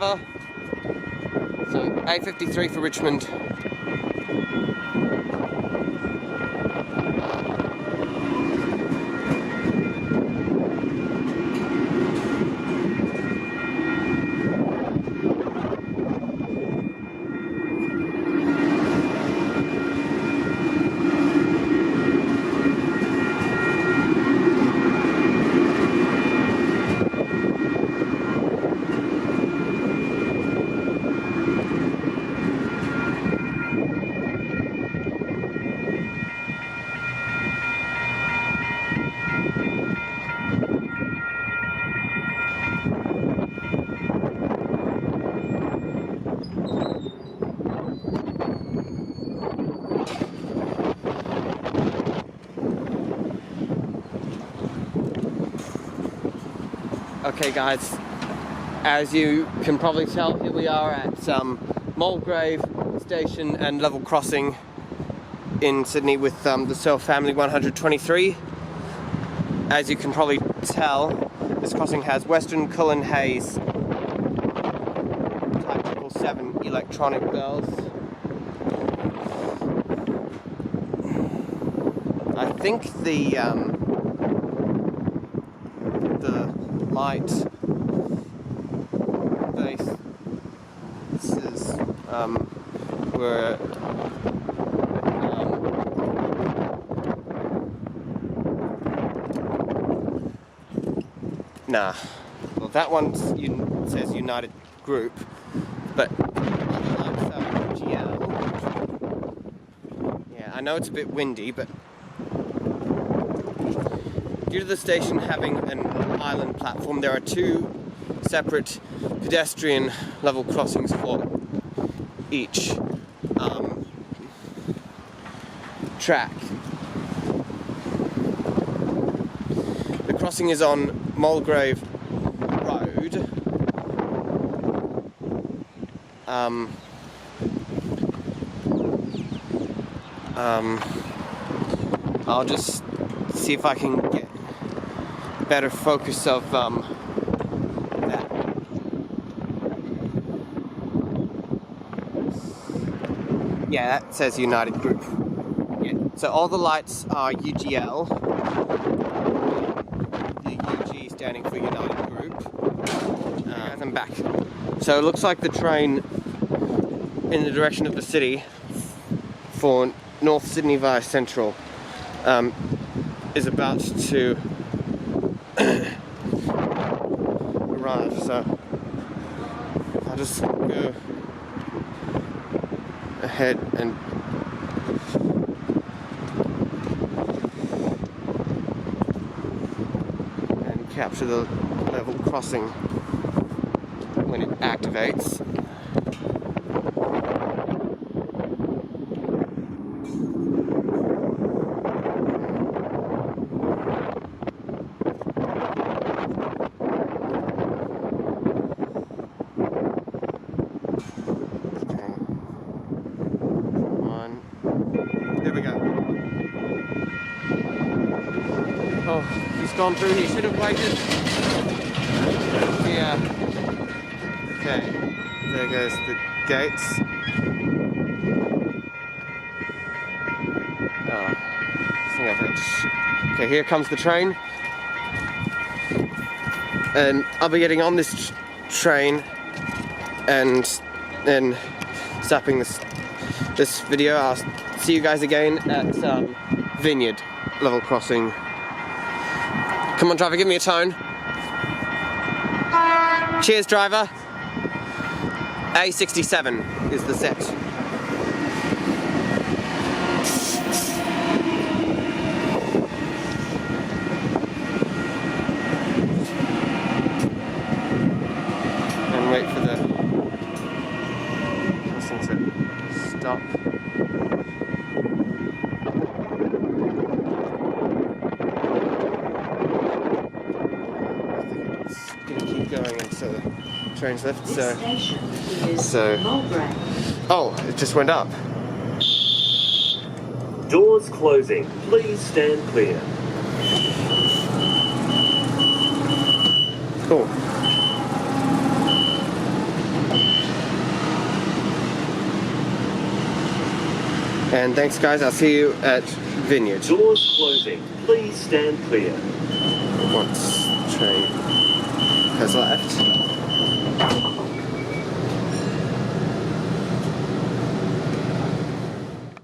number. So A53 for Richmond. Okay guys, as you can probably tell, here we are at Mulgrave station and level crossing in Sydney with the Searle family 123. As you can probably tell, this crossing has Western Cullen Hayes type 777 electronic bells. I think the light bases were nah. Well, that one says United Group, but GL. Yeah, I know it's a bit windy, but due to the station having an island platform, there are two separate pedestrian level crossings for each track. The crossing is on Mulgrave Road. I'll just see if I can get better focus of that. Yeah, that says United Group. Yeah. So all the lights are UGL. The UG standing for United Group. I'm back. So it looks like the train in the direction of the city for North Sydney via Central is about to arrive, so I'll just go ahead and capture the level crossing when it activates. There we go. Oh, he's gone through. He should have waited. Yeah. Okay. There goes the gates. Oh, I think I've reached. Okay, here comes the train. And I'll be getting on this train and then stopping this video. I'll see you guys again at Vineyard level crossing. Come on, driver, give me a tone. Cheers, driver. A67 is the set. And wait for the crossing to stop. Going until the train's left, so oh, it just went up. Doors closing. Please stand clear. Cool. And thanks guys, I'll see you at Vineyard. Doors closing. Please stand clear. Once train has left.